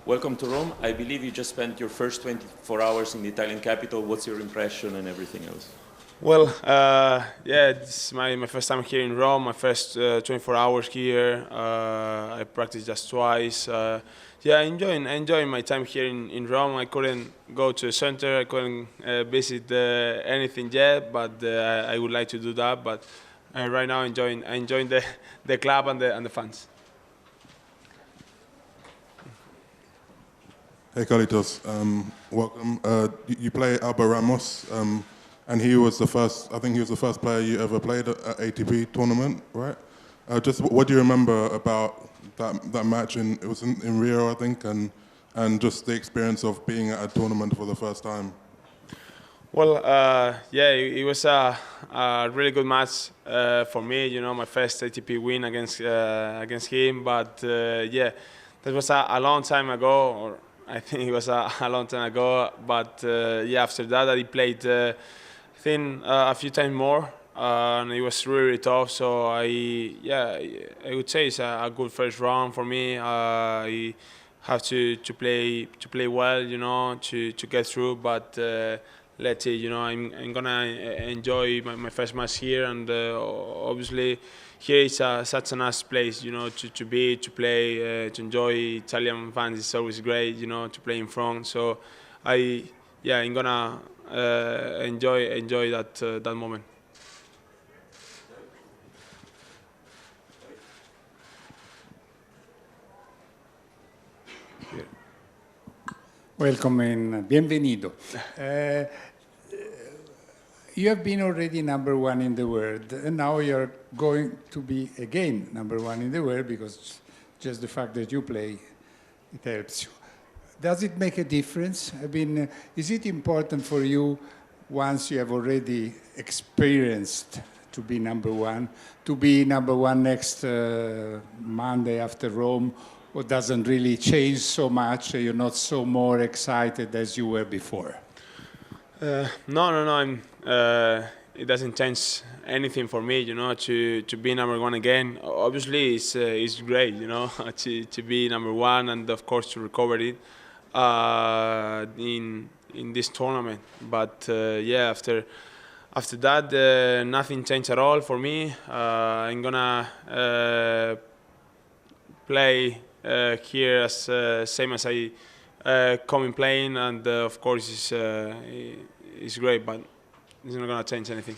Welcome to Rome. I believe you just spent your first 24 hours in the Italian capital. What's your impression and everything else? Well, yeah, this is my first time here in Rome, my first 24 hours here. I practiced just twice. Yeah, enjoying my time here in Rome. I couldn't go to the center, I couldn't visit anything yet, but I would like to do that. But right now, enjoying the club and the fans. Hey Carlitos, welcome. You play Alba Ramos, and he was the first. I think he was the first player you ever played at ATP tournament, right? Just what do you remember about that match? It was in Rio, I think, and just the experience of being at a tournament for the first time. Well, yeah, it was a really good match for me. You know, my first ATP win against him. But yeah, that was a long time ago, or I think it was a long time ago. But yeah, after that, I played, I think, a few times more, and it was really tough. So I would say it's a good first round for me. I have to play well, you know, to get through. But let's see, you know, I'm gonna enjoy my first match here, and obviously here is such a nice place, you know, to be, to play, to enjoy. Italian fans is always great, you know, to play in front. So I'm gonna enjoy that moment. Welcome and bienvenido. You have been already number one in the world, and now you're going to be again number one in the world because just the fact that you play, it helps you. Does it make a difference? I mean, is it important for you, once you have already experienced to be number one next Monday after Rome, or doesn't really change so much? You're not so more excited as you were before? No. It doesn't change anything for me, you know, to be number one again. Obviously, it's great, you know, to be number one, and of course to recover it in this tournament. But yeah, after that, nothing changed at all for me. I'm gonna play here as same as I come in playing, and of course it's great, but it's not going to change anything.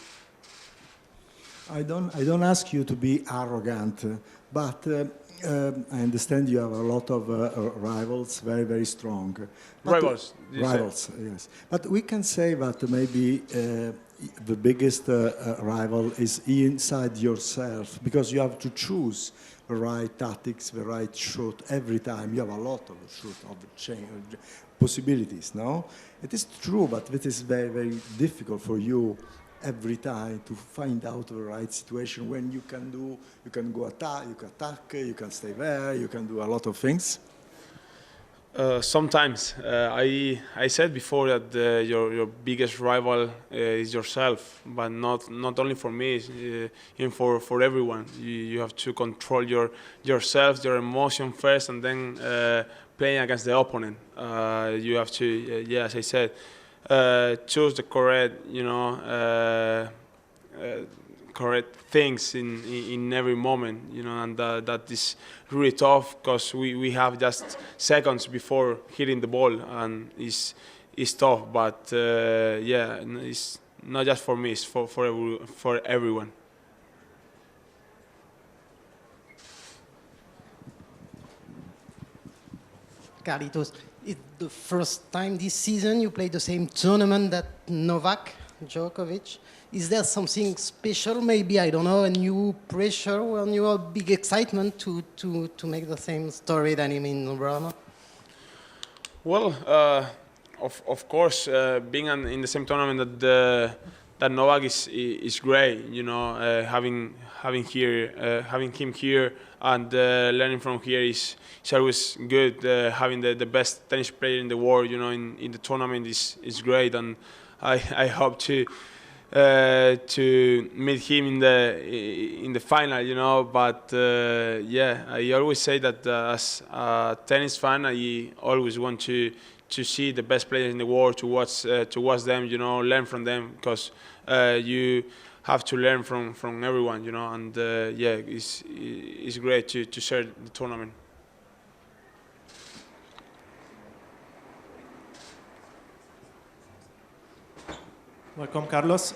I don't ask you to be arrogant, but I understand you have a lot of rivals, very, very strong. Rivals? Rivals, yes. But we can say that maybe the biggest rival is inside yourself, because you have to choose the right tactics, the right shot every time. You have a lot of shoot, of possibilities, no? It is true, but it is very, very difficult for you every time to find out the right situation when you can go attack, you can stay there, you can do a lot of things. Sometimes I said before that your biggest rival is yourself, but not only for me, even for everyone. You have to control yourself, your emotion first, and then playing against the opponent. You have to, yeah, as I said, choose the correct, you know, correct things in every moment, you know, and that is really tough because we have just seconds before hitting the ball, and it's tough. But yeah, it's not just for me; it's for everyone. Carlitos, it's the first time this season you play the same tournament that Novak Djokovic. Is there something special, maybe, I don't know, a new pressure or a new big excitement to make the same story than him in Rome? Well, of course, being in the same tournament that Novak is great. You know, having him here and learning from here is always good. Having the best tennis player in the world, you know, in the tournament is great, and I hope to meet him in the final, you know. But yeah, I always say that as a tennis fan, I always want to see the best players in the world, to watch them, you know, learn from them, because you have to learn from everyone, you know. And yeah, it's great to share the tournament. Welcome, Carlos.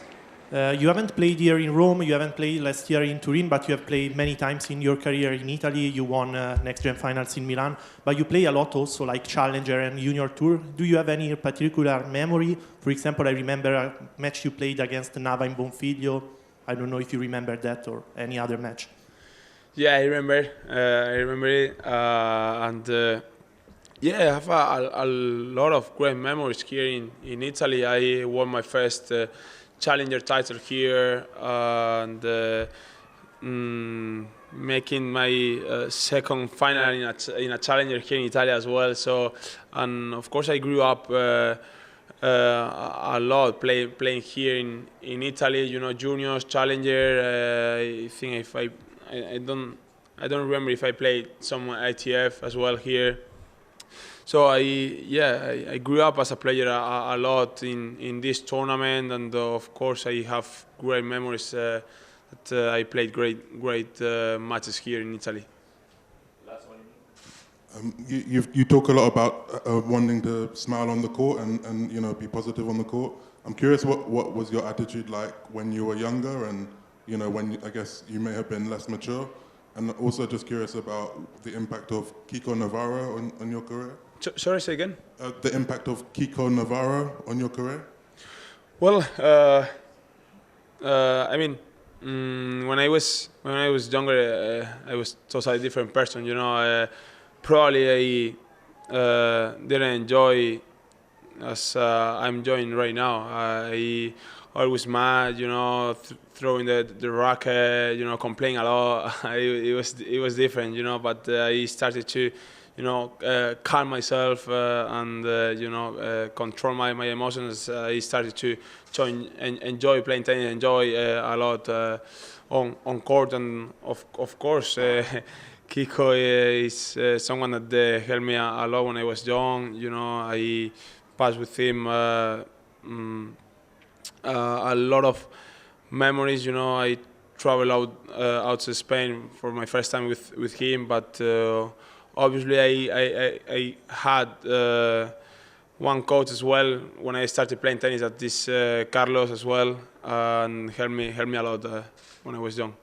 You haven't played here in Rome, you haven't played last year in Turin, but you have played many times in your career in Italy. You won Next Gen Finals in Milan, but you play a lot also like Challenger and Junior Tour. Do you have any particular memory? For example, I remember a match you played against Nava in Bonfiglio. I don't know if you remember that or any other match. Yeah, I remember. I remember it, and yeah, I have a lot of great memories here in Italy. I won my first Challenger title here, and making my second final in a Challenger here in Italy as well. So, and of course, I grew up a lot playing here in Italy. You know, juniors, Challenger. I think if I don't remember if I played some ITF as well here. So I grew up as a player a lot in this tournament, and of course I have great memories that I played great matches here in Italy. Last one. You talk a lot about wanting to smile on the court and you know, be positive on the court. I'm curious what was your attitude like when you were younger, and you know, when I guess you may have been less mature, and also just curious about the impact of Kiko Navarro on your career. Sorry, say again? The impact of Kiko Navarro on your career? Well, I mean, when I was younger, I was totally different person. You know, probably I didn't enjoy as I'm enjoying right now. I always mad, you know, throwing the racket, you know, complaining a lot. It was different, you know. But I started to, you know, calm myself and you know, control my emotions. I started to enjoy playing tennis, enjoy a lot on court, and of course Kiko is someone that helped me a lot when I was young. You know, I passed with him a lot of memories. You know, I traveled out to Spain for my first time with him, but obviously I had one coach as well when I started playing tennis, at this Carlos as well, and helped me a lot when I was young.